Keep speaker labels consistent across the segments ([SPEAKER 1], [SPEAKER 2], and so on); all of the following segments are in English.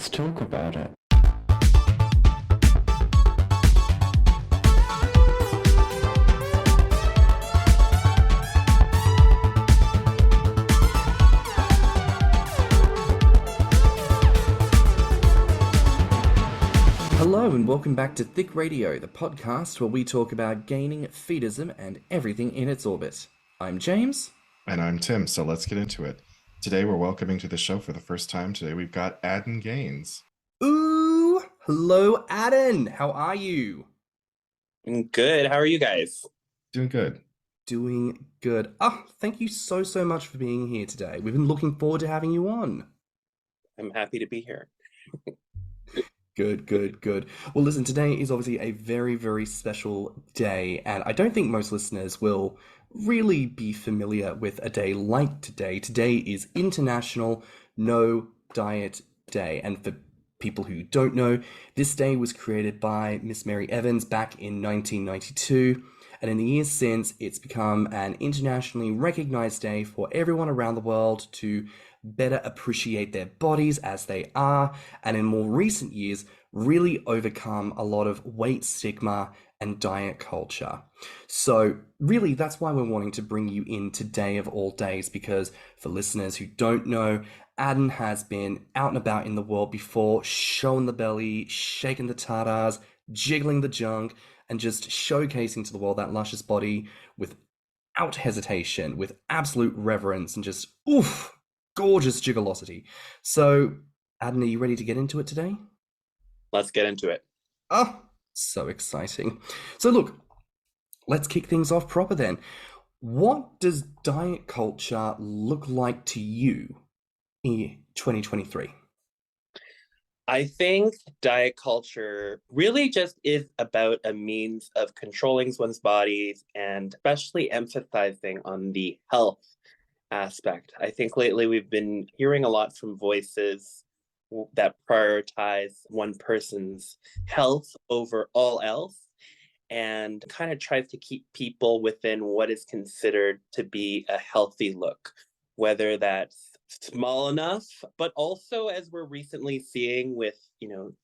[SPEAKER 1] let's talk about it.
[SPEAKER 2] Hello and welcome back to Thicc Radio, the podcast where we talk about gaining, feedism, and everything in its orbit. I'm James.
[SPEAKER 3] And I'm Tim, so let's get into it. Today we're welcoming to the show for the first time. Today we've got adngains.
[SPEAKER 2] Ooh, hello Adden, how are you?
[SPEAKER 4] I'm good, how are you guys?
[SPEAKER 3] Doing good.
[SPEAKER 2] Doing good. Oh, thank you so much for being here today. We've been looking forward to having you on.
[SPEAKER 4] I'm happy to be here.
[SPEAKER 2] Good. Well, listen, today is obviously a very special day, and I don't think most listeners will really be familiar with a day like today. Today is International No Diet Day, and for people who don't know, this day was created by Miss Mary Evans back in 1992, and in the years since, it's become an internationally recognized day for everyone around the world to better appreciate their bodies as they are, and in more recent years, really overcome a lot of weight stigma and diet culture. So really, that's why we're wanting to bring you in today of all days, because for listeners who don't know, Adden has been out and about in the world before, showing the belly, shaking the tatas, jiggling the junk, and just showcasing to the world that luscious body without hesitation, with absolute reverence, and just, oof, gorgeous jigglosity. So, Adden, are you ready to get into it today?
[SPEAKER 4] Let's get into it.
[SPEAKER 2] Oh, so exciting. So look, let's kick things off proper then. What does diet culture look like to you in 2023?
[SPEAKER 4] I think diet culture really just is about a means of controlling one's bodies and especially emphasizing on the health aspect. I think lately we've been hearing a lot from voices that prioritize one person's health over all else and kind of tries to keep people within what is considered to be a healthy look, whether that's small enough, but also as we're recently seeing with,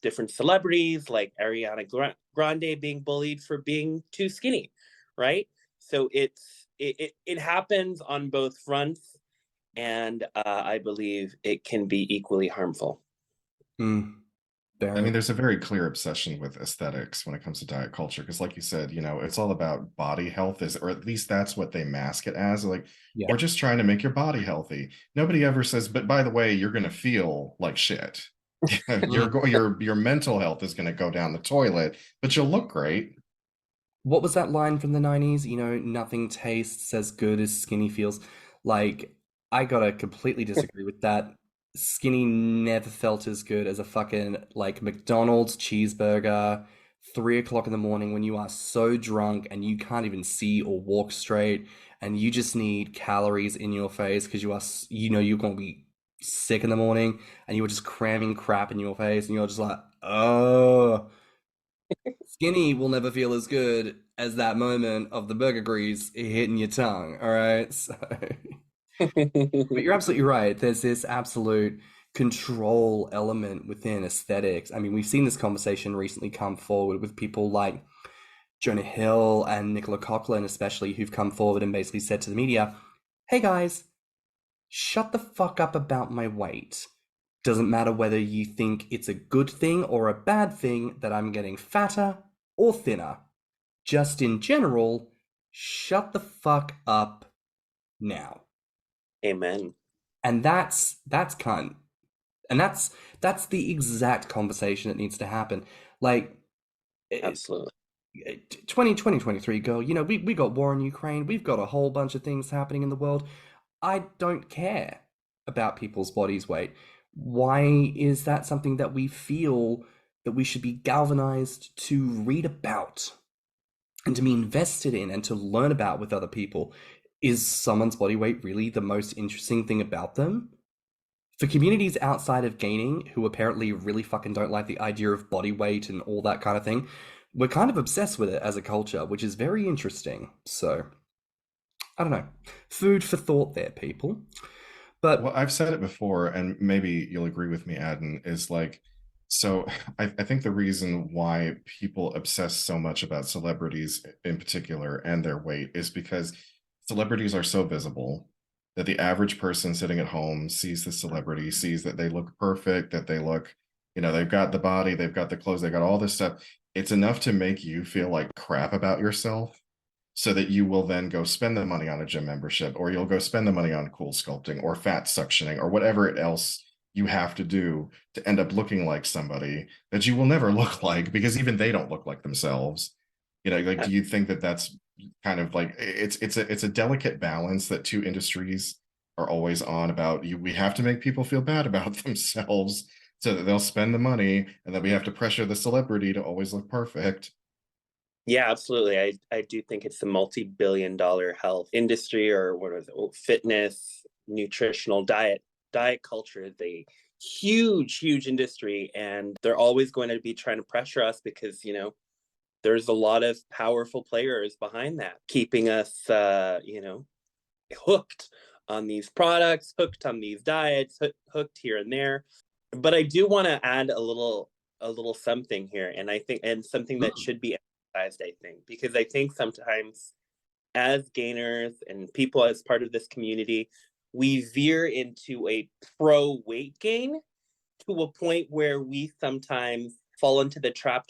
[SPEAKER 4] different celebrities like Ariana Grande being bullied for being too skinny, right? So it happens on both fronts, and I believe it can be equally harmful.
[SPEAKER 3] There's a very clear obsession with aesthetics when it comes to diet culture, because like you said, it's all about body health, or at least that's what they mask it as. We're just trying to make your body healthy. Nobody ever says, but by the way, you're going to feel like shit. your mental health is going to go down the toilet, but you'll look great.
[SPEAKER 2] What was that line from the 90s? Nothing tastes as good as skinny feels. I gotta completely disagree with that. Skinny never felt as good as a fucking McDonald's cheeseburger 3 o'clock in the morning when you are so drunk and you can't even see or walk straight and you just need calories in your face because you're gonna be sick in the morning and you were just cramming crap in your face and you're just like, oh, skinny will never feel as good as that moment of the burger grease hitting your tongue. All right, so but you're absolutely right. There's this absolute control element within aesthetics. I mean, we've seen this conversation recently come forward with people like Jonah Hill and Nicola Coughlan, especially, who've come forward and basically said to the media, hey guys, shut the fuck up about my weight. Doesn't matter whether you think it's a good thing or a bad thing that I'm getting fatter or thinner. Just in general, shut the fuck up now.
[SPEAKER 4] Amen.
[SPEAKER 2] And that's cunt. And that's the exact conversation that needs to happen.
[SPEAKER 4] Absolutely.
[SPEAKER 2] 2023, girl, we got war in Ukraine. We've got a whole bunch of things happening in the world. I don't care about people's bodies' weight. Why is that something that we feel that we should be galvanized to read about and to be invested in and to learn about with other people? Is someone's body weight really the most interesting thing about them? For communities outside of gaining, who apparently really fucking don't like the idea of body weight and all that kind of thing, we're kind of obsessed with it as a culture, which is very interesting. So, I don't know. Food for thought there, people. But
[SPEAKER 3] Well, I've said it before, and maybe you'll agree with me, Adden, is like, so I think the reason why people obsess so much about celebrities in particular and their weight is because celebrities are so visible that the average person sitting at home sees the celebrity, sees that they look perfect, that they look, they've got the body, they've got the clothes, they got all this stuff. It's enough to make you feel like crap about yourself so that you will then go spend the money on a gym membership, or you'll go spend the money on cool sculpting or fat suctioning or whatever else you have to do to end up looking like somebody that you will never look like, because even they don't look like themselves. Like, do you think that that's kind of like, it's a delicate balance that two industries are always on about? We have to make people feel bad about themselves so that they'll spend the money, and then we have to pressure the celebrity to always look perfect.
[SPEAKER 4] Yeah, absolutely. I do think it's a multi-billion-dollar health industry, or what is it? Fitness, nutritional diet culture is a huge industry, and they're always going to be trying to pressure us because, there's a lot of powerful players behind that, keeping us, hooked on these products, hooked on these diets, hooked here and there. But I do want to add a little something here, and I think, and something that should be emphasized, I think, because I think sometimes as gainers and people as part of this community, we veer into a pro weight gain to a point where we sometimes fall into the trap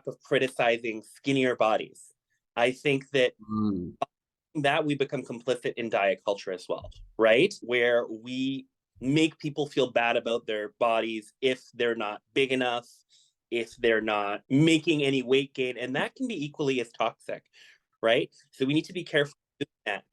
[SPEAKER 4] of criticizing skinnier bodies. I think that we become complicit in diet culture as well, right? Where we make people feel bad about their bodies if they're not big enough, if they're not making any weight gain, and that can be equally as toxic, right? So we need to be careful doing that.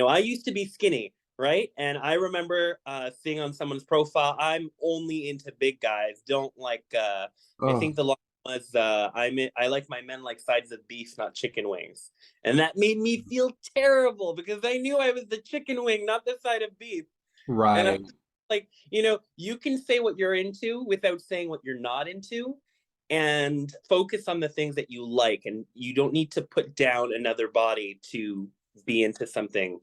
[SPEAKER 4] I used to be skinny, right? And I remember seeing on someone's profile, I'm only into big guys. Don't like. I
[SPEAKER 2] oh,
[SPEAKER 4] think the line was, I like my men like sides of beef, not chicken wings, and that made me feel terrible because I knew I was the chicken wing, not the side of beef. And I
[SPEAKER 2] right.
[SPEAKER 4] like, you can say what you're into without saying what you're not into, and focus on the things that you like, and you don't need to put down another body to be into something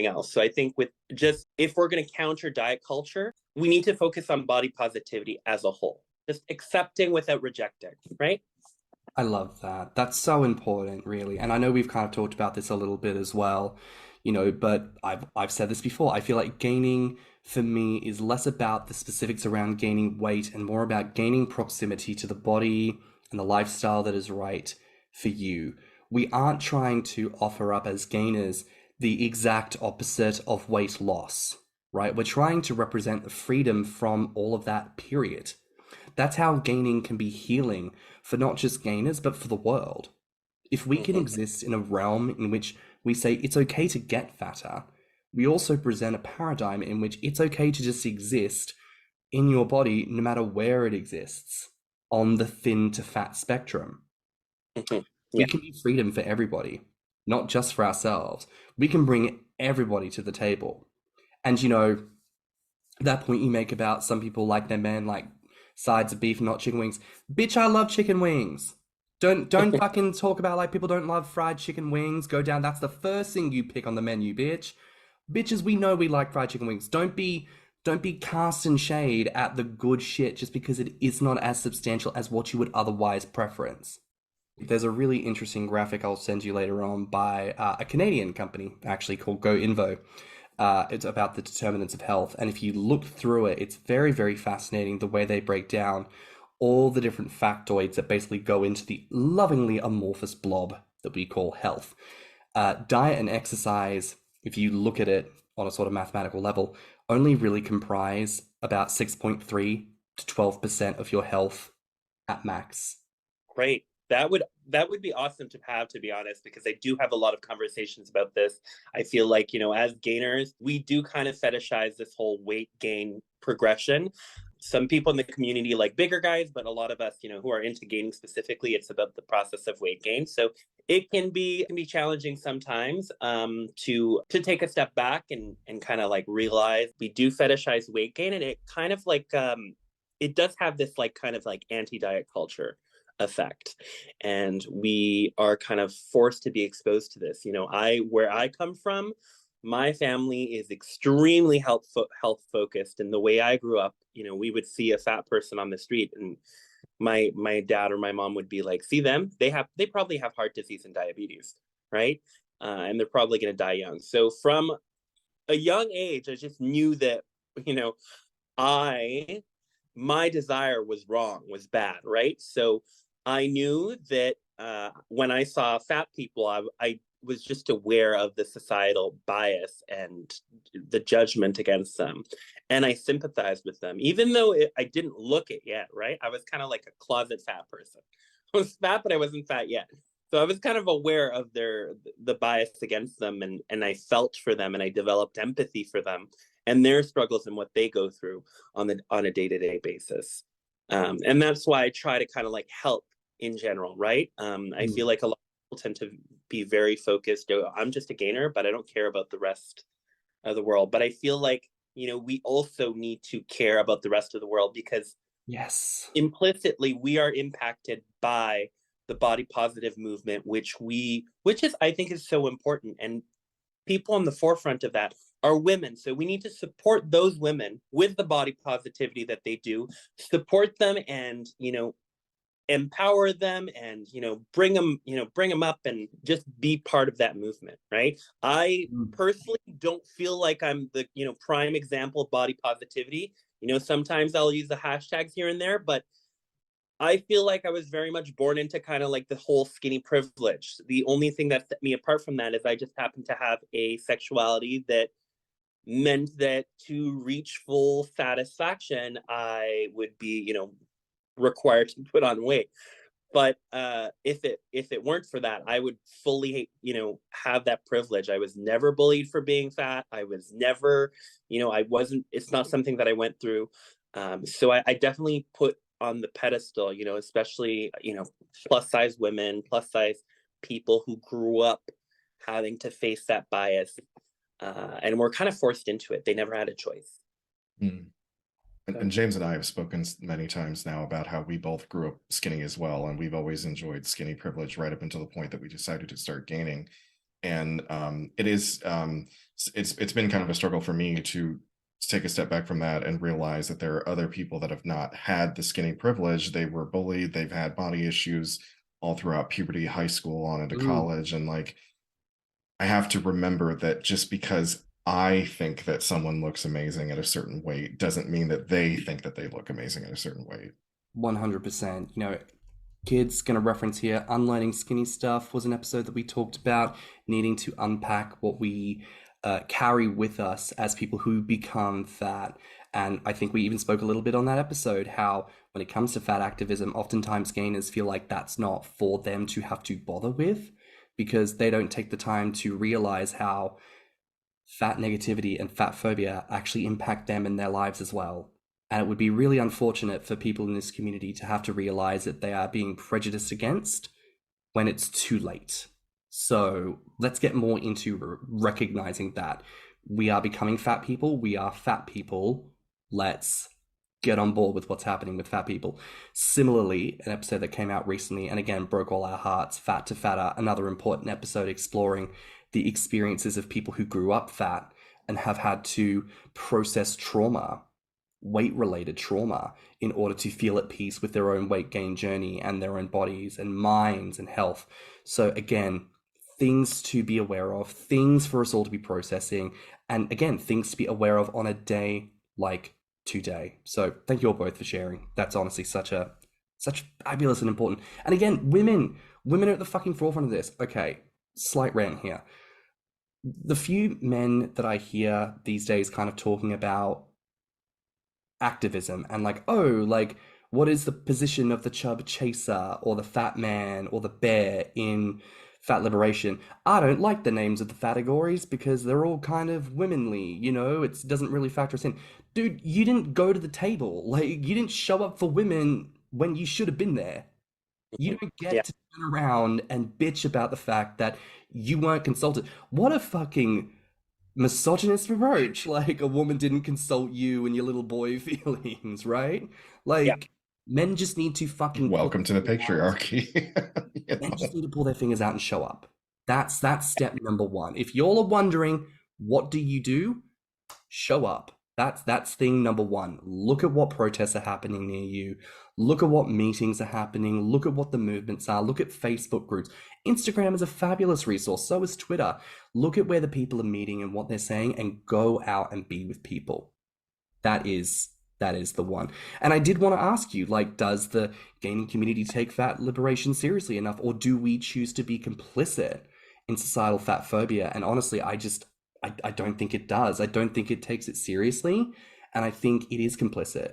[SPEAKER 4] else. So I think, with just, if we're going to counter diet culture, we need to focus on body positivity as a whole, just accepting without rejecting, right?
[SPEAKER 2] I love that. That's so important, really. And I know we've kind of talked about this a little bit as well, but I've said this before. I feel like gaining for me is less about the specifics around gaining weight and more about gaining proximity to the body and the lifestyle that is right for you. We aren't trying to offer up as gainers the exact opposite of weight loss, right? We're trying to represent the freedom from all of that, period. That's how gaining can be healing for not just gainers, but for the world. If we can
[SPEAKER 4] Mm-hmm.
[SPEAKER 2] exist in a realm in which we say it's okay to get fatter, we also present a paradigm in which it's okay to just exist in your body no matter where it exists on the thin to fat spectrum.
[SPEAKER 4] Mm-hmm.
[SPEAKER 2] We
[SPEAKER 4] Yeah.
[SPEAKER 2] can be freedom for everybody, not just for ourselves. We can bring everybody to the table. And that point you make about some people like their men like sides of beef, not chicken wings. Bitch, I love chicken wings. Don't fucking talk about like people don't love fried chicken wings. Go down. That's the first thing you pick on the menu, bitch. Bitches, we know we like fried chicken wings. Don't be casting shade at the good shit just because it is not as substantial as what you would otherwise preference. There's a really interesting graphic I'll send you later on by a Canadian company actually called GoInvo. It's about the determinants of health. And if you look through it, it's very, very fascinating the way they break down all the different factoids that basically go into the lovingly amorphous blob that we call health. Diet and exercise, if you look at it on a sort of mathematical level, only really comprise about 6.3 to 12% of your health at max.
[SPEAKER 4] Great. That would be awesome to have, to be honest, because I do have a lot of conversations about this. I feel like, as gainers, we do kind of fetishize this whole weight gain progression. Some people in the community like bigger guys, but a lot of us, who are into gaining specifically, it's about the process of weight gain. So it can be challenging sometimes, to take a step back and kind of like realize we do fetishize weight gain, and it kind of like it does have this like kind of like anti-diet culture effect, and we are kind of forced to be exposed to this. Where I come from, my family is extremely health focused, and the way I grew up, we would see a fat person on the street, and my dad or my mom would be like, see them, they probably have heart disease and diabetes, right? And they're probably going to die young. So from a young age, I just knew that, my desire was wrong, was bad, right? So I knew that when I saw fat people, I was just aware of the societal bias and the judgment against them. And I sympathized with them, even though I didn't look it yet, right? I was kind of like a closet fat person. I was fat, but I wasn't fat yet. So I was kind of aware of the bias against them, and I felt for them, and I developed empathy for them and their struggles and what they go through on a day-to-day basis. And that's why I try to kind of like help in general, right? I feel like a lot of people tend to be very focused. I'm just a gainer, but I don't care about the rest of the world. But I feel like, we also need to care about the rest of the world, because
[SPEAKER 2] yes,
[SPEAKER 4] implicitly we are impacted by the body positive movement, which is, I think, is so important. And people on the forefront of that are women. So we need to support those women with the body positivity that they do, support them, and, empower them, and, bring them up, and just be part of that movement, right? I personally don't feel like I'm the, prime example of body positivity. Sometimes I'll use the hashtags here and there, but I feel like I was very much born into kind of like the whole skinny privilege. The only thing that set me apart from that is I just happen to have a sexuality that meant that to reach full satisfaction, I would be, required to put on weight. But if it weren't for that, I would fully, have that privilege. I was never bullied for being fat. I was never, it's not something that I went through. So I definitely put on the pedestal, especially, plus size women, plus size people who grew up having to face that bias, and were kind of forced into it. They never had a choice.
[SPEAKER 3] And James and I have spoken many times now about how we both grew up skinny as well, and we've always enjoyed skinny privilege right up until the point that we decided to start gaining. And it's been kind of a struggle for me to take a step back from that and realize that there are other people that have not had the skinny privilege. They were bullied, they've had body issues all throughout puberty, high school, on into college. And like, I have to remember that just because I think that someone looks amazing at a certain weight doesn't mean that they think that they look amazing at a certain weight.
[SPEAKER 2] 100%. Kids, going to reference here, Unlearning Skinny Stuff was an episode that we talked about needing to unpack what we carry with us as people who become fat. And I think we even spoke a little bit on that episode how when it comes to fat activism, oftentimes gainers feel like that's not for them to have to bother with, because they don't take the time to realize how fat negativity and fat phobia actually impact them in their lives as well. And it would be really unfortunate for people in this community to have to realize that they are being prejudiced against when it's too late. So let's get more into recognizing that we are becoming fat people. We are fat people. Let's get on board with what's happening with fat people. Similarly, an episode that came out recently and again broke all our hearts, Fat to Fatter, another important episode exploring the experiences of people who grew up fat and have had to process trauma, weight-related trauma, in order to feel at peace with their own weight gain journey and their own bodies and minds and health. So again, things to be aware of, things for us all to be processing, and again, things to be aware of on a day like today. So thank you all both for sharing. That's honestly such fabulous and important. And again, women are at the fucking forefront of this. Okay, slight rant here. The few men that I hear these days kind of talking about activism and like, what is the position of the chub chaser or the fat man or the bear in fat liberation? I don't like the names of the categories because they're all kind of womanly, it doesn't really factor us in. Dude, you didn't go to the table. Like, you didn't show up for women when you should have been there. You don't get to turn around and bitch about the fact that you weren't consulted. What a fucking misogynist approach. Like, a woman didn't consult you and your little boy feelings, right? Like, men just need to fucking...
[SPEAKER 3] Welcome to the patriarchy.
[SPEAKER 2] Men just need to pull their fingers out and show up. That's step number one. If y'all are wondering What do? Show up. That's thing number one. Look at what protests are happening near you. Look at what meetings are happening. Look at what the movements are. Look at Facebook groups. Instagram is a fabulous resource. So is Twitter. Look at where the people are meeting and what they're saying, and go out and be with people. That is the one. And I did want to ask you, like, does the gaming community take fat liberation seriously enough, or do we choose to be complicit in societal fat phobia? And honestly, I don't think it does. I don't think it takes it seriously. And I think it is complicit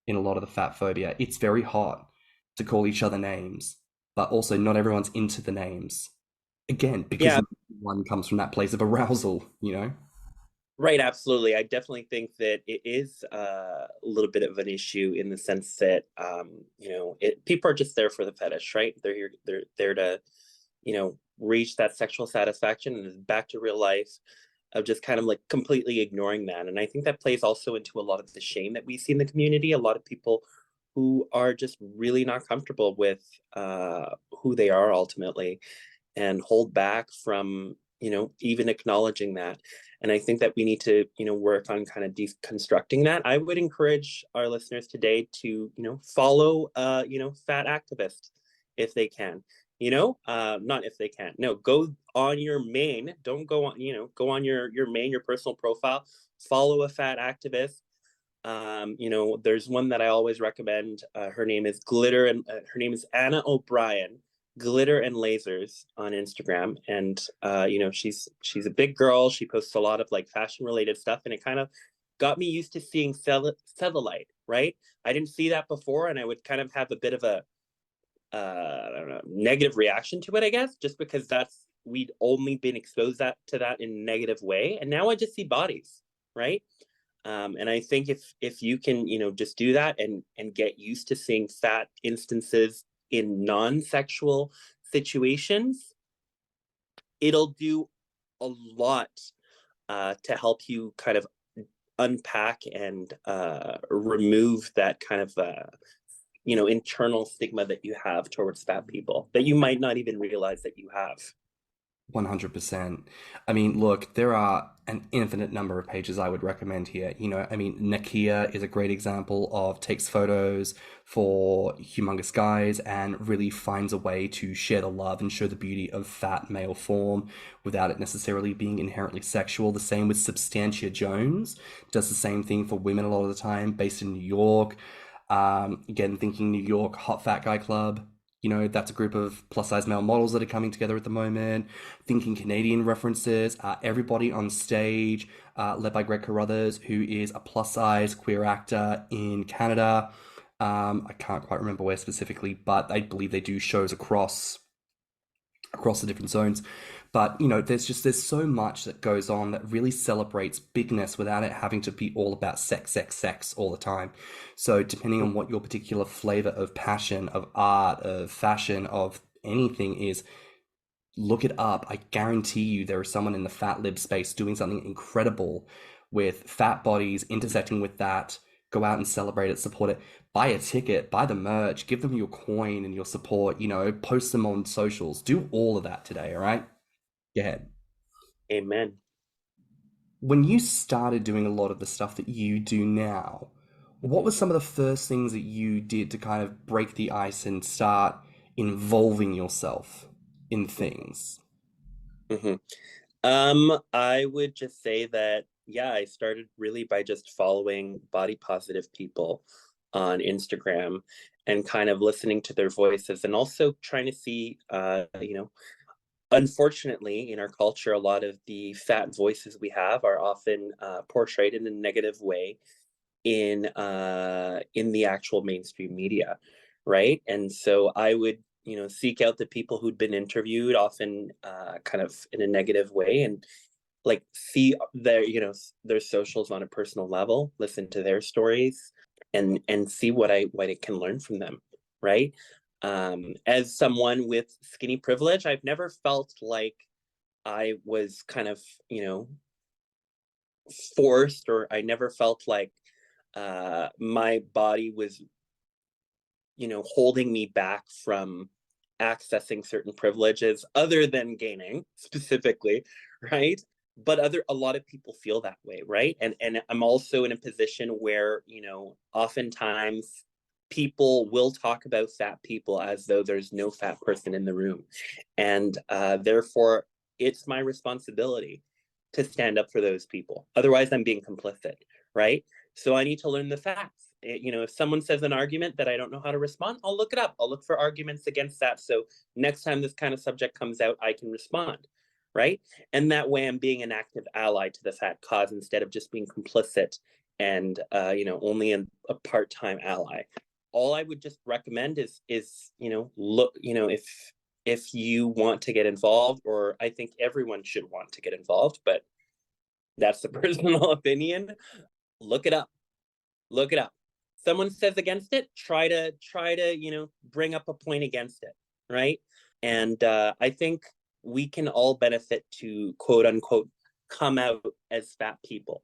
[SPEAKER 2] in a lot of the fat phobia. It's very hot to call each other names, but also not everyone's into the names. Again, because one comes from that place of arousal, you know?
[SPEAKER 4] Right, absolutely. I definitely think that it is a little bit of an issue in the sense that, people are just there for the fetish, right? They're there to, reach that sexual satisfaction, and back to real life of just kind of like completely ignoring that. And I think that plays also into a lot of the shame that we see in the community. A lot of people who are just really not comfortable with who they are ultimately, and hold back from, even acknowledging that. And I think that we need to, work on kind of deconstructing that. I would encourage our listeners today to, follow, fat activists if they can. Not if they can. No, go on your main. Don't go on. Go on your main, your personal profile. Follow a fat activist. There's one that I always recommend. Her name is her name is Anna O'Brien. Glitter and Lasers on Instagram, and she's a big girl. She posts a lot of like fashion related stuff, and it kind of got me used to seeing cellulite. Right, I didn't see that before, and I would kind of have a bit of a I don't know, negative reaction to it, I guess, just because we'd only been exposed to that in a negative way, and now I just see bodies, right? And I think if you can, just do that and get used to seeing fat instances in non-sexual situations, it'll do a lot to help you kind of unpack and remove that kind of internal stigma that you have towards fat people that you might not even realize that you have.
[SPEAKER 2] 100%. I mean, look, there are an infinite number of pages I would recommend here. Nakia is a great example of takes photos for humongous guys and really finds a way to share the love and show the beauty of fat male form without it necessarily being inherently sexual. The same with Substantia Jones, does the same thing for women a lot of the time, based in New York. Again, thinking New York Hot Fat Guy Club. That's a group of plus-size male models that are coming together at the moment. Thinking Canadian references, Everybody on Stage, led by Greg Carruthers, who is a plus-size queer actor in Canada. I can't quite remember where specifically, but I believe they do shows across the different zones. But, there's so much that goes on that really celebrates bigness without it having to be all about sex all the time. So depending on what your particular flavor of passion, of art, of fashion, of anything is, look it up. I guarantee you there is someone in the fat lib space doing something incredible with fat bodies intersecting with that. Go out and celebrate it, support it. Buy a ticket, buy the merch, give them your coin and your support, post them on socials. Do all of that today, all right? Go ahead.
[SPEAKER 4] Amen.
[SPEAKER 2] When you started doing a lot of the stuff that you do now, what were some of the first things that you did to kind of break the ice and start involving yourself in things?
[SPEAKER 4] I would just say that, I started really by just following body positive people on Instagram and kind of listening to their voices, and also trying to see, unfortunately, in our culture, a lot of the fat voices we have are often portrayed in a negative way in the actual mainstream media, right? And so I would, seek out the people who'd been interviewed, often kind of in a negative way, and like see their socials on a personal level, listen to their stories, and see what I can learn from them, right? As someone with skinny privilege, I've never felt like I was kind of, forced, or I never felt like my body was, holding me back from accessing certain privileges other than gaining specifically, right? but a lot of people feel that way, right? And I'm also in a position where, you know, oftentimes people will talk about fat people as though there's no fat person in the room, and therefore it's my responsibility to stand up for those people. Otherwise, I'm being complicit, right? So I need to learn the facts. You know, if someone says an argument that I don't know how to respond, I'll look it up. I'll look for arguments against that. So next time this kind of subject comes out, I can respond, right? And that way I'm being an active ally to the fat cause instead of just being complicit and, you know, only a part-time ally. All I would just recommend is, you know, look, you know, if you want to get involved, or I think everyone should want to get involved, but that's a personal opinion, look it up. Look it up. Someone says against it, try to, you know, bring up a point against it, right? And I think we can all benefit to, quote unquote, come out as fat people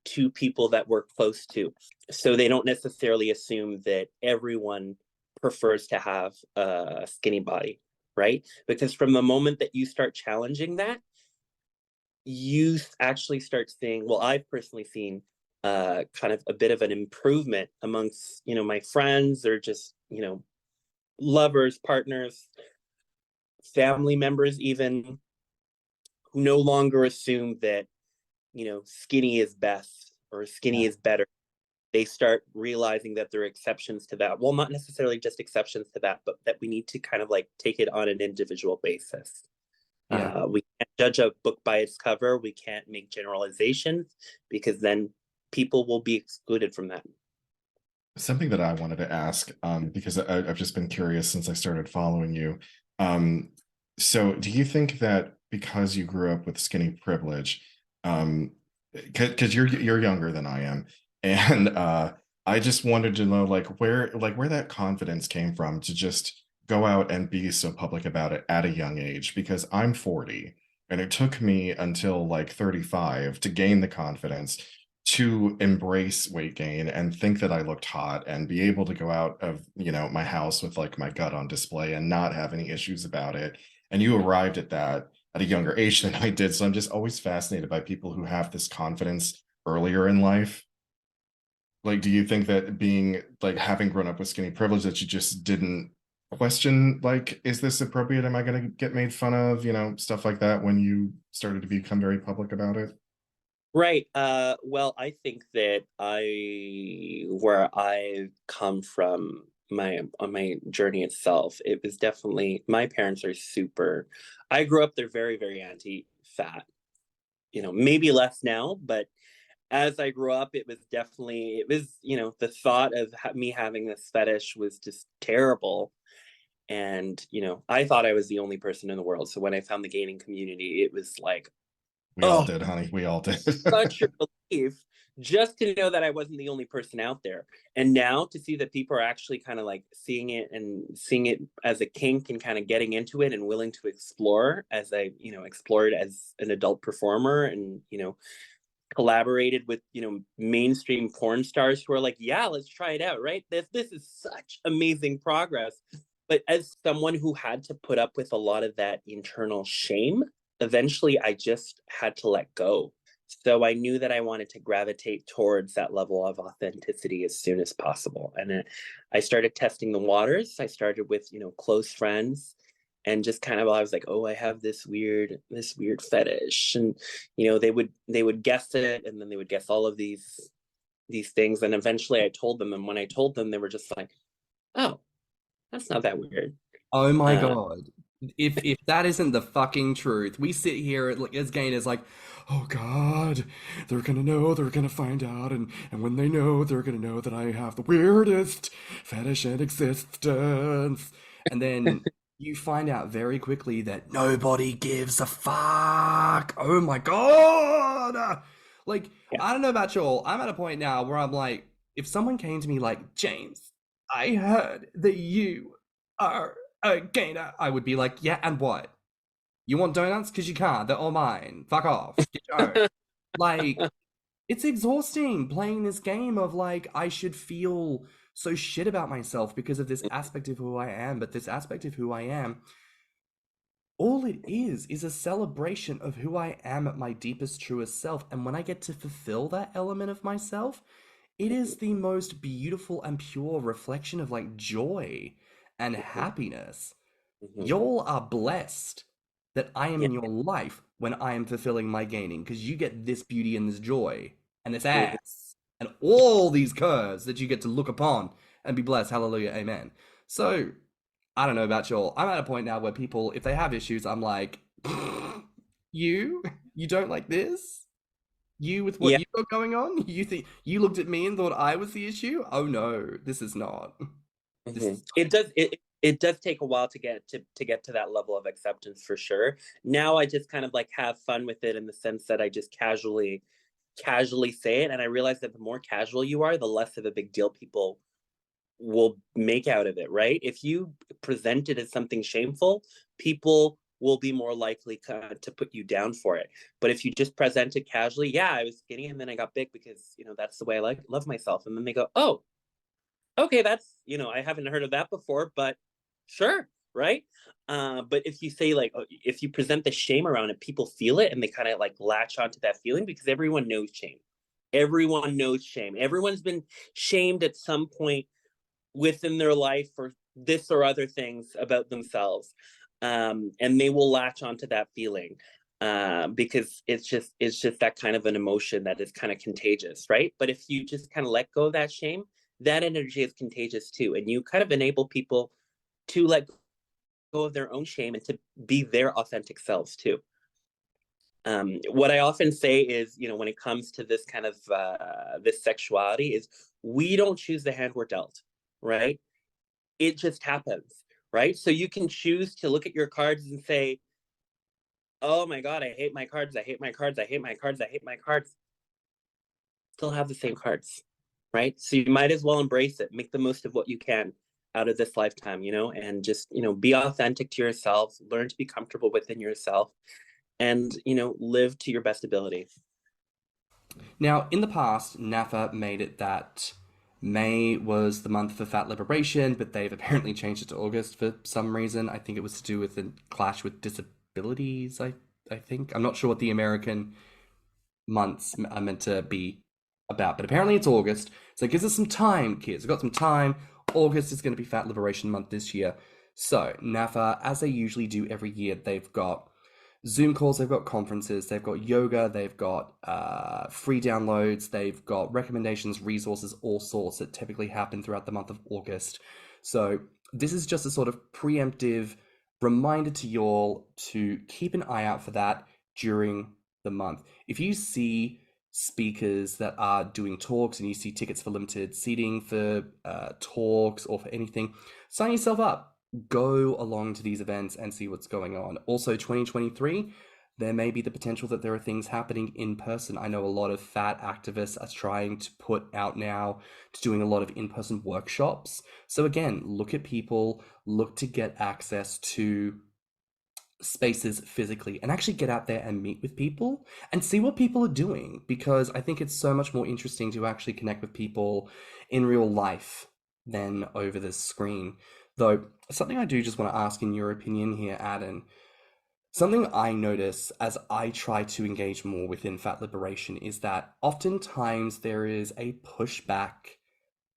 [SPEAKER 4] to people that we're close to, so they don't necessarily assume that everyone prefers to have a skinny body, right? Because from the moment that you start challenging that, you actually start seeing, well, I've personally seen kind of a bit of an improvement amongst, you know, my friends, or just, you know, lovers, partners, family members even, who no longer assume that, you know, skinny is best or skinny is better. They start realizing that there are exceptions to that. Well, not necessarily just exceptions to that, but that we need to kind of like take it on an individual basis. We can't judge a book by its cover. We can't make generalizations, because then people will be excluded from that.
[SPEAKER 3] Something that I wanted to ask, because I've just been curious since I started following you. So do you think that because you grew up with skinny privilege, because you're younger than I am, and I just wanted to know where that confidence came from to just go out and be so public about it at a young age? Because I'm 40, and it took me until like 35 to gain the confidence to embrace weight gain and think that I looked hot and be able to go out of, you know, my house with like my gut on display and not have any issues about it. And you arrived at that at a younger age than I did. So I'm just always fascinated by people who have this confidence earlier in life. Like, do you think that being like having grown up with skinny privilege, that you just didn't question, like, is this appropriate? Am I going to get made fun of? You know, stuff like that when you started to become very public about it?
[SPEAKER 4] Right. Well, I think that where I come from, on my journey itself, it was definitely, my parents are super, I grew up, they're very, very anti-fat, you know, maybe less now, but as I grew up, it was, you know, the thought of me having this fetish was just terrible. And, you know, I thought I was the only person in the world. So when I found the gaining community, it was like,
[SPEAKER 3] We all did, honey. We all did.
[SPEAKER 4] such a relief just to know that I wasn't the only person out there. And now to see that people are actually kind of like seeing it as a kink and kind of getting into it and willing to explore, as I, you know, explored as an adult performer, and, you know, collaborated with, you know, mainstream porn stars who are like, yeah, let's try it out, right? This is such amazing progress. But as someone who had to put up with a lot of that internal shame, eventually I just had to let go. So I knew that I wanted to gravitate towards that level of authenticity as soon as possible. And I started testing the waters. I started with, you know, close friends, and just kind of, I was like, oh, I have this weird fetish. And, you know, they would guess it, and then they would guess all of these things. And eventually I told them. And when I told them, they were just like, oh, that's not that weird.
[SPEAKER 2] Oh my God. If that isn't the fucking truth, we sit here like as gainers like, oh God, they're gonna find out, and when they know, they're gonna know that I have the weirdest fetish in existence. And then you find out very quickly that nobody gives a fuck. Oh my God. Like,
[SPEAKER 4] Yeah.
[SPEAKER 2] I don't know about y'all. I'm at a point now where I'm like, if someone came to me like, James, I heard that you are a gainer, I would be like, yeah, and what? You want donuts? Because you can't. They're all mine. Fuck off. Get your own. Like, it's exhausting playing this game of like, I should feel so shit about myself because of this aspect of who I am. But this aspect of who I am all it is a celebration of who I am at my deepest, truest self. And when I get to fulfill that element of myself, it is the most beautiful and pure reflection of like joy and happiness.
[SPEAKER 4] Mm-hmm.
[SPEAKER 2] Y'all are blessed that I am
[SPEAKER 4] Yeah.
[SPEAKER 2] in your life when I am fulfilling my gaining, because you get this beauty and this joy and this ass and all these curves that you get to look upon and be blessed. Hallelujah, amen. So I don't know about y'all. I'm at a point now where people, if they have issues, I'm like, you, you don't like this? You with what
[SPEAKER 4] Yeah.
[SPEAKER 2] you got going on? You think you looked at me and thought I was the issue? Oh no, this is not. This
[SPEAKER 4] Mm-hmm.
[SPEAKER 2] is
[SPEAKER 4] It does take a while to get to that level of acceptance for sure. Now I just kind of like have fun with it in the sense that I just casually say it, and I realize that the more casual you are, the less of a big deal people will make out of it, right? If you present it as something shameful, people will be more likely to put you down for it. But if you just present it casually, yeah, I was skinny and then I got big because, that's the way I love myself. And then they go, oh, okay, that's, I haven't heard of that before, but sure, right? But if you say like, if you present the shame around it, people feel it and they kind of like latch onto that feeling because everyone knows shame. Everyone knows shame. Everyone's been shamed at some point within their life for this or other things about themselves, and they will latch onto that feeling because it's just that kind of an emotion that is kind of contagious, right? But if you just kind of let go of that shame, that energy is contagious too, and you kind of enable people to let go of their own shame and to be their authentic selves too. What I often say is, when it comes to this kind of this sexuality, is we don't choose the hand we're dealt, right? It just happens, right? So you can choose to look at your cards and say, oh my God, I hate my cards, I hate my cards, I hate my cards, I hate my cards. Still have the same cards, right? So you might as well embrace it, make the most of what you can out of this lifetime, and just, be authentic to yourself, learn to be comfortable within yourself, and, live to your best ability.
[SPEAKER 2] Now, in the past, NAFA made it that May was the month for fat liberation, but they've apparently changed it to August for some reason. I think it was to do with a clash with disabilities, I think. I'm not sure what the American months are meant to be about, but apparently it's August. So it gives us some time, kids. We've got some time. August is going to be Fat Liberation Month this year. So, NAFA, as they usually do every year, they've got Zoom calls, they've got conferences, they've got yoga, they've got free downloads, they've got recommendations, resources, all sorts that typically happen throughout the month of August. So this is just a sort of preemptive reminder to y'all to keep an eye out for that during the month. If you see speakers that are doing talks and you see tickets for limited seating for talks or for anything, sign yourself up. Go along to these events and see what's going on. Also, 2023, there may be the potential that there are things happening in person. I know a lot of fat activists are trying to put out now to doing a lot of in-person workshops. So again, look at people, look to get access to spaces physically and actually get out there and meet with people and see what people are doing, because I think it's so much more interesting to actually connect with people in real life than over the screen. Though, something I do just want to ask in your opinion here, Adam, something I notice as I try to engage more within fat liberation is that oftentimes there is a pushback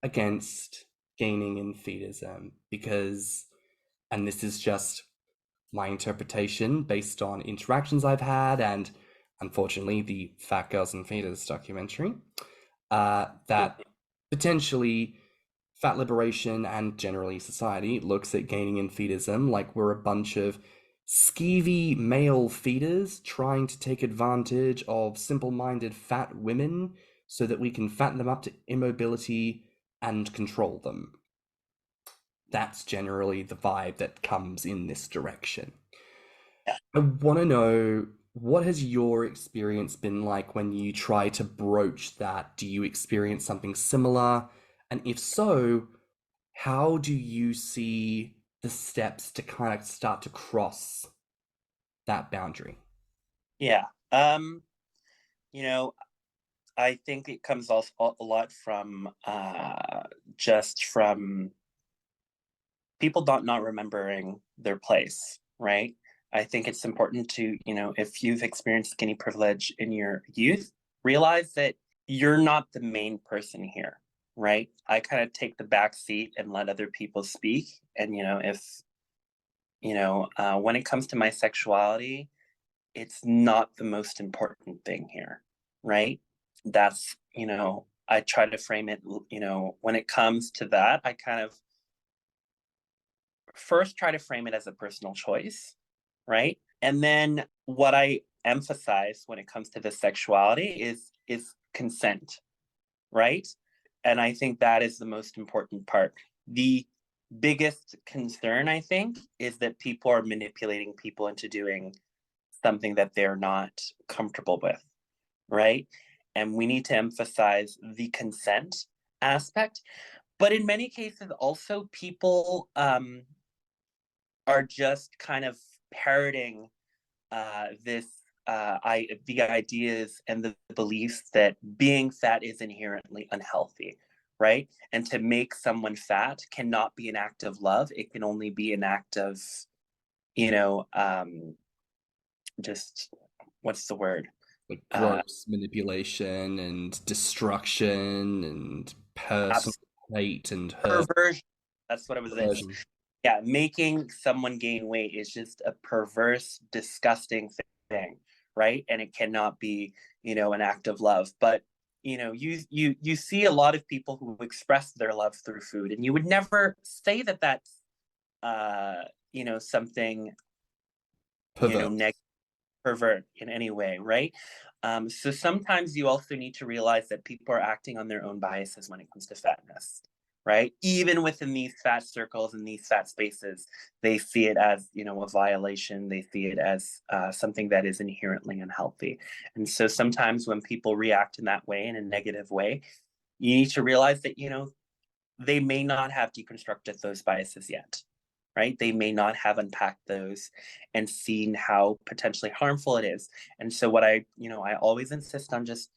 [SPEAKER 2] against gaining in feedism because, and this is just my interpretation based on interactions I've had and unfortunately the Fat Girls and Feeders documentary, that potentially fat liberation and generally society looks at gaining in feedism like we're a bunch of skeevy male feeders trying to take advantage of simple-minded fat women so that we can fatten them up to immobility and control them. That's generally the vibe that comes in this direction. I want to know, what has your experience been like when you try to broach that? Do you experience something similar? And if so, how do you see the steps to kind of start to cross that boundary?
[SPEAKER 4] Yeah. You know, I think it comes also a lot from just from people not remembering their place, right? I think it's important to, if you've experienced skinny privilege in your youth, realize that you're not the main person here, right? I kind of take the back seat and let other people speak. And, if, when it comes to my sexuality, it's not the most important thing here, right? That's, I try to frame it, when it comes to that, I kind of first try to frame it as a personal choice, right? And then what I emphasize when it comes to the sexuality is consent, right? And I think that is the most important part. The biggest concern, I think, is that people are manipulating people into doing something that they're not comfortable with, right? And we need to emphasize the consent aspect. But in many cases, also, people are just kind of parroting the ideas and the beliefs that being fat is inherently unhealthy, right? And to make someone fat cannot be an act of love. It can only be an act of, just what's the word?
[SPEAKER 2] Like gross manipulation and destruction and personal hate and hurt.
[SPEAKER 4] Perversion. That's what it was.
[SPEAKER 2] Perversion.
[SPEAKER 4] Yeah, making someone gain weight is just a perverse, disgusting thing, right? And it cannot be, an act of love. But you see a lot of people who express their love through food, and you would never say that that's something negative, pervert in any way, right? So sometimes you also need to realize that people are acting on their own biases when it comes to fatness, right? Even within these fat circles and these fat spaces, they see it as, a violation. They see it as something that is inherently unhealthy. And so sometimes when people react in that way, in a negative way, you need to realize that, they may not have deconstructed those biases yet, right? They may not have unpacked those and seen how potentially harmful it is. And so what I always insist on just,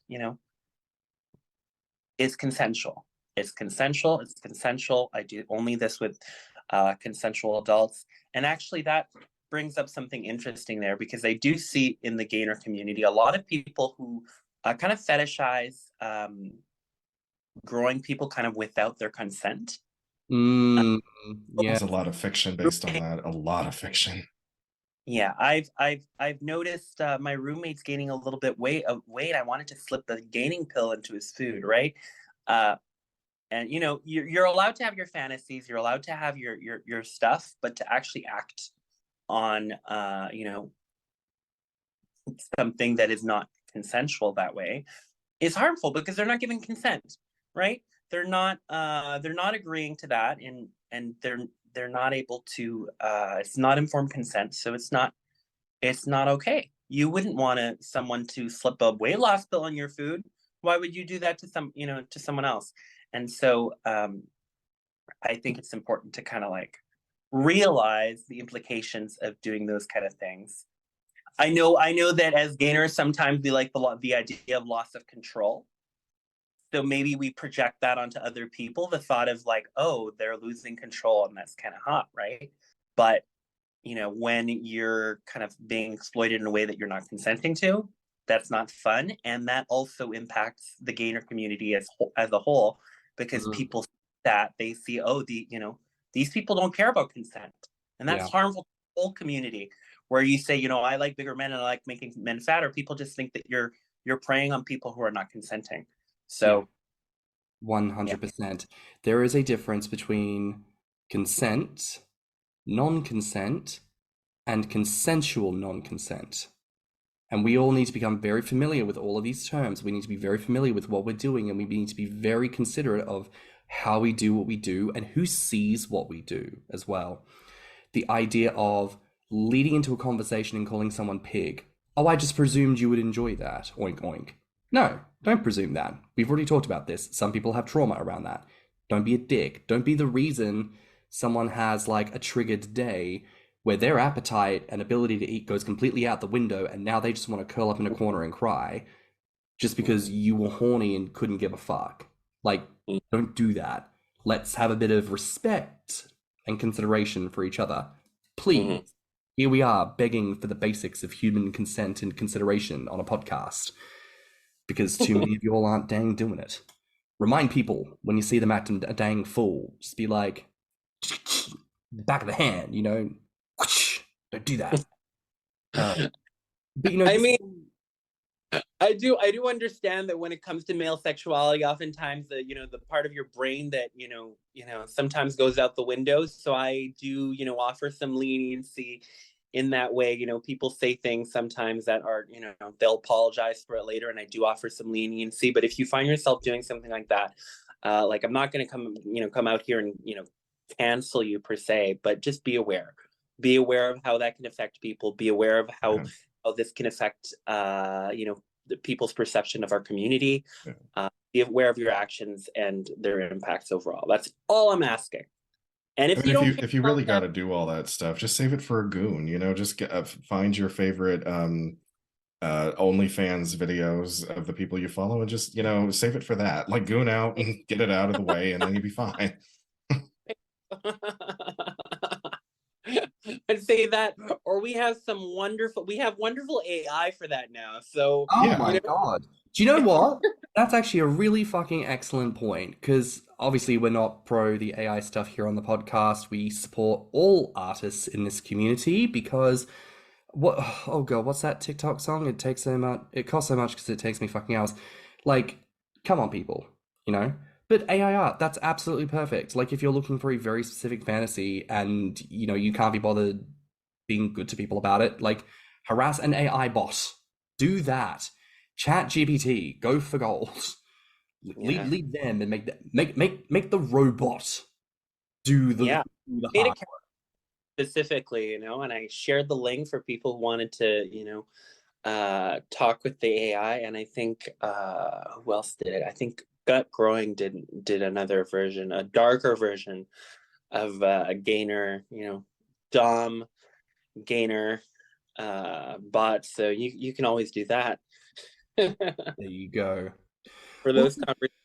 [SPEAKER 4] is consensual. It's consensual. It's consensual. I do only this with consensual adults. And actually that brings up something interesting there, because I do see in the gainer community, a lot of people who kind of fetishize growing people kind of without their consent.
[SPEAKER 2] Yeah.
[SPEAKER 3] There's a lot of fiction based on that. A lot of fiction.
[SPEAKER 4] Yeah, I've noticed my roommate's gaining a little bit weight. I wanted to slip the gaining pill into his food, right? And you're allowed to have your fantasies, you're allowed to have your stuff, but to actually act on something that is not consensual that way is harmful, because they're not giving consent, right? They're not agreeing to that, and they're not able to it's not informed consent, so it's not okay. You wouldn't want someone to slip a weight loss pill in your food. Why would you do that to someone else? And so I think it's important to kind of like realize the implications of doing those kind of things. I know that as gainers, sometimes we like the idea of loss of control. So maybe we project that onto other people, the thought of like, oh, they're losing control, and that's kind of hot, right? But, when you're kind of being exploited in a way that you're not consenting to, that's not fun. And that also impacts the gainer community as a whole, because people that they see, oh, these people don't care about consent. And that's harmful to the whole community. Where you say, I like bigger men and I like making men fatter, people just think that you're preying on people who are not consenting. So
[SPEAKER 2] 100%. There is a difference between consent, non-consent, and consensual non-consent. And we all need to become very familiar with all of these terms. We need to be very familiar with what we're doing, and we need to be very considerate of how we do what we do and who sees what we do as well. The idea of leading into a conversation and calling someone pig. Oh, I just presumed you would enjoy that. Oink, oink. No, don't presume that. We've already talked about this. Some people have trauma around that. Don't be a dick. Don't be the reason someone has like a triggered day where their appetite and ability to eat goes completely out the window, and now they just want to curl up in a corner and cry just because you were horny and couldn't give a fuck. Like, don't do that. Let's have a bit of respect and consideration for each other. Please. Here we are begging for the basics of human consent and consideration on a podcast because too many of you all aren't dang doing it. Remind people when you see them acting a dang fool, just be like, back of the hand, you know, don't do that. But you know,
[SPEAKER 4] I mean, I do understand that when it comes to male sexuality, oftentimes the part of your brain that sometimes goes out the window. So I do offer some leniency in that way. People say things sometimes that are they'll apologize for it later, and I do offer some leniency. But if you find yourself doing something like that, like I'm not going to come out here and cancel you per se, but just be aware. Be aware of how that can affect people. Be aware of how this can affect the people's perception of our community. Be aware of your actions and their impacts overall. That's all I'm asking. And if
[SPEAKER 3] if you really got to do all that stuff, just save it for a goon. Just find your favorite OnlyFans videos of the people you follow and just save it for that. Like goon out and get it out of the way, and then you'll be fine.
[SPEAKER 4] I'd say that, or we have wonderful AI for that now. So
[SPEAKER 2] my God. Do you know what? That's actually a really fucking excellent point, because obviously we're not pro the AI stuff here on the podcast. We support all artists in this community because oh God, what's that TikTok song? It costs so much because it takes me fucking hours. Like, come on, people, But AI art, that's absolutely perfect. Like, if you're looking for a very specific fantasy and, you can't be bothered being good to people about it, like, harass an AI bot. Do that. Chat GPT, go for gold. Lead them and make the robot do the hard work.
[SPEAKER 4] Specifically, and I shared the link for people who wanted to, talk with the AI. And I think who else did it? I think Gut Growing did another version, a darker version of a gainer, Dom gainer bot. So you can always do that.
[SPEAKER 2] There you go.
[SPEAKER 4] For those conversations.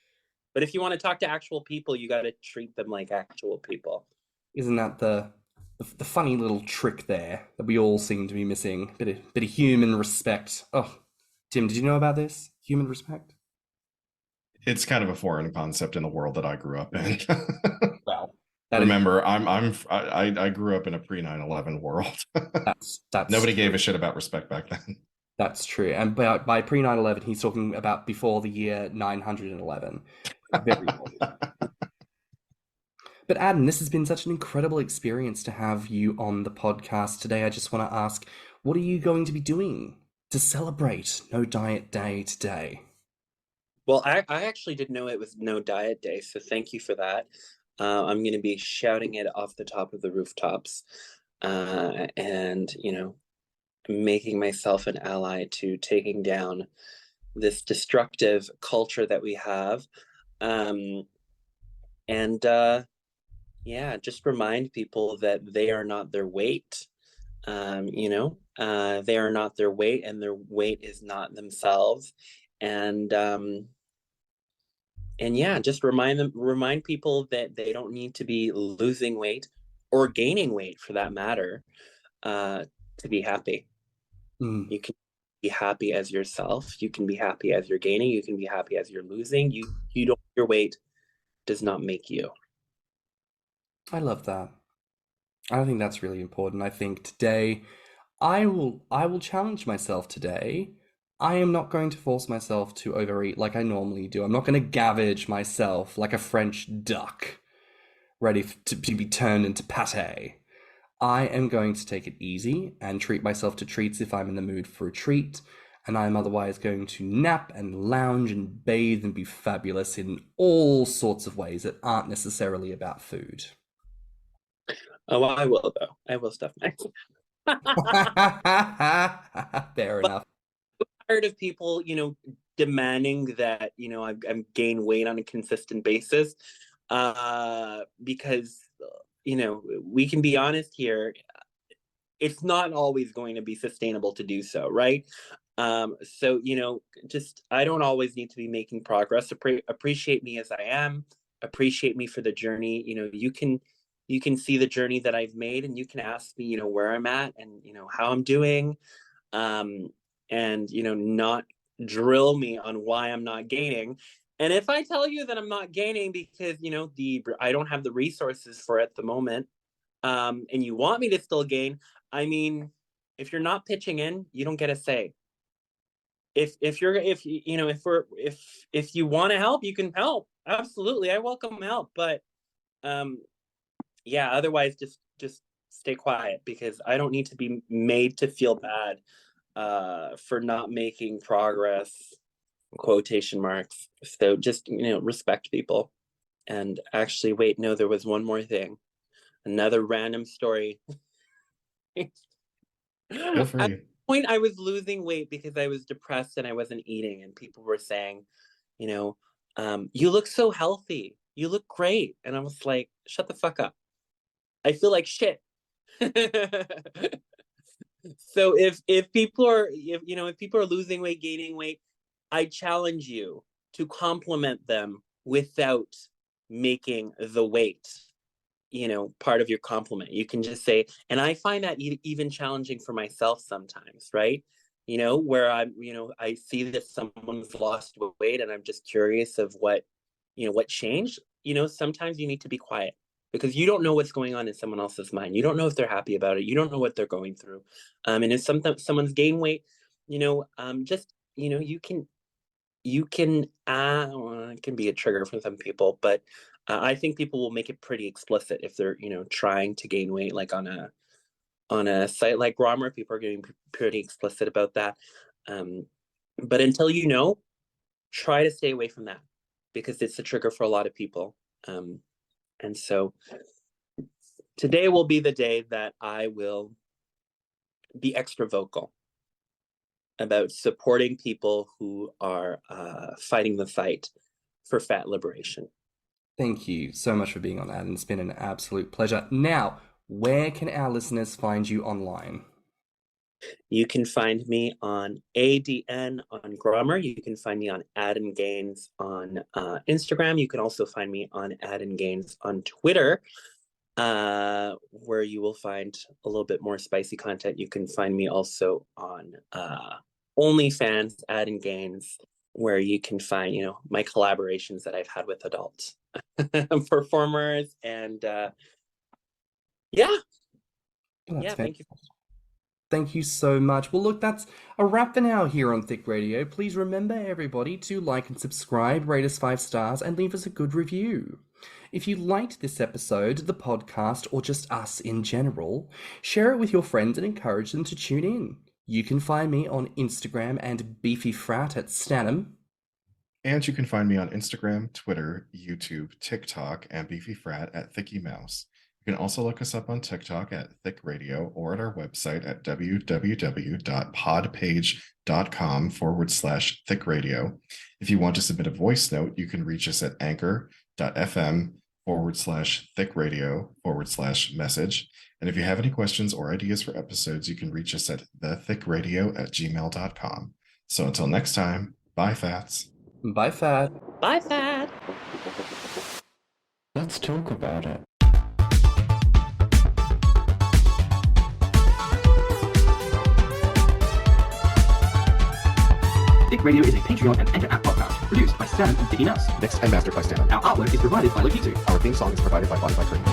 [SPEAKER 4] But if you want to talk to actual people, you got to treat them like actual people.
[SPEAKER 2] Isn't that the funny little trick there that we all seem to be missing? Bit of human respect. Oh, Tim, did you know about this? Human respect?
[SPEAKER 3] It's kind of a foreign concept in the world that I grew up in.
[SPEAKER 2] Well,
[SPEAKER 3] remember, I grew up in a pre 9/11 world.
[SPEAKER 2] That's
[SPEAKER 3] nobody
[SPEAKER 2] true.
[SPEAKER 3] gave a shit about respect back then.
[SPEAKER 2] That's true. And by pre 9/11, he's talking about before the year 911. Very old. But Adam, this has been such an incredible experience to have you on the podcast today. I just want to ask, what are you going to be doing to celebrate No Diet Day today?
[SPEAKER 4] Well, I actually didn't know it was No Diet Day, so thank you for that. I'm going to be shouting it off the top of the rooftops and, making myself an ally to taking down this destructive culture that we have. Just remind people that they are not their weight. They are not their weight, and their weight is not themselves. And just remind people that they don't need to be losing weight or gaining weight, for that matter, to be happy. You can be happy as yourself. You can be happy as you're gaining. You can be happy as you're losing. Your weight does not make you.
[SPEAKER 2] I love that. I think that's really important. I think today I will challenge myself today. I am not going to force myself to overeat like I normally do. I'm not going to gavage myself like a French duck ready to be turned into pate. I am going to take it easy and treat myself to treats if I'm in the mood for a treat, and I'm otherwise going to nap and lounge and bathe and be fabulous in all sorts of ways that aren't necessarily about food.
[SPEAKER 4] Oh, I will, though. I will stuff myself.
[SPEAKER 2] Fair enough.
[SPEAKER 4] I'm tired of people, demanding that, I'm gain weight on a consistent basis. Because, we can be honest here. It's not always going to be sustainable to do so, right? So, I don't always need to be making progress. Appreciate me as I am. Appreciate me for the journey. You can you can see the journey that I've made, and you can ask me, you know, where I'm at and, you know, how I'm doing, and, you know, not drill me on why I'm not gaining. And if I tell you that I'm not gaining because, you know, I don't have the resources for it at the moment, and you want me to still gain, I mean, if you're not pitching in, you don't get a say. If you want to help, you can help. Absolutely, I welcome help. But yeah, otherwise, just stay quiet, because I don't need to be made to feel bad for not making progress, quotation marks. So just, you know, respect people. And actually, wait, no, there was one more thing, another random story.
[SPEAKER 3] Feel free.
[SPEAKER 4] At the point, I was losing weight because I was depressed and I wasn't eating, and people were saying, you know, you look so healthy, you look great. And I was like, shut the fuck up, I feel like shit. So if people are losing weight, gaining weight, I challenge you to compliment them without making the weight, you know, part of your compliment. You can just say, and I find that even challenging for myself sometimes, right? You know, where I see that someone's lost weight and I'm just curious of what changed. You know, sometimes you need to be quiet, because you don't know what's going on in someone else's mind. You don't know if they're happy about it. You don't know what they're going through. And if someone's gained weight, you know, just, you know, it can be a trigger for some people, but I think people will make it pretty explicit if they're, you know, trying to gain weight, like on a site like Grommr. People are getting pretty explicit about that. But until you know, try to stay away from that, because it's a trigger for a lot of people. And so today will be the day that I will be extra vocal about supporting people who are fighting the fight for fat liberation.
[SPEAKER 2] Thank you so much for being on, Ad. It's been an absolute pleasure. Now, where can our listeners find you online?
[SPEAKER 4] You can find me on ADN on Grommr. You can find me on adngains on Instagram. You can also find me on adngains on Twitter, where you will find a little bit more spicy content. You can find me also on OnlyFans, adngains, where you can find, you know, my collaborations that I've had with adult performers. And thank you.
[SPEAKER 2] Thank you so much. Well, look, that's a wrap for now here on Thicc Radio. Please remember, everybody, to like and subscribe, rate us 5 stars, and leave us a good review. If you liked this episode, the podcast, or just us in general, share it with your friends and encourage them to tune in. You can find me on Instagram and beefyfrat at stannnum.
[SPEAKER 3] And you can find me on Instagram, Twitter, YouTube, TikTok, and beefyfrat at thiccymouse. You can also look us up on TikTok at Thicc Radio, or at our website at www.podpage.com/Thicc Radio. If you want to submit a voice note, you can reach us at anchor.fm/Thicc Radio/message. And if you have any questions or ideas for episodes, you can reach us at thiccradio@gmail.com. So until next time, bye, Fats.
[SPEAKER 2] Bye, Fat.
[SPEAKER 4] Bye, Fat.
[SPEAKER 1] Let's talk about it.
[SPEAKER 2] Thicc Radio is a Patreon and Anchor app podcast produced by Stan and Thicky Mouse.
[SPEAKER 3] Mixed and mastered by stannnum.
[SPEAKER 2] Our artwork is provided by Lokitsu.
[SPEAKER 3] Our theme song is provided by Body by Cream.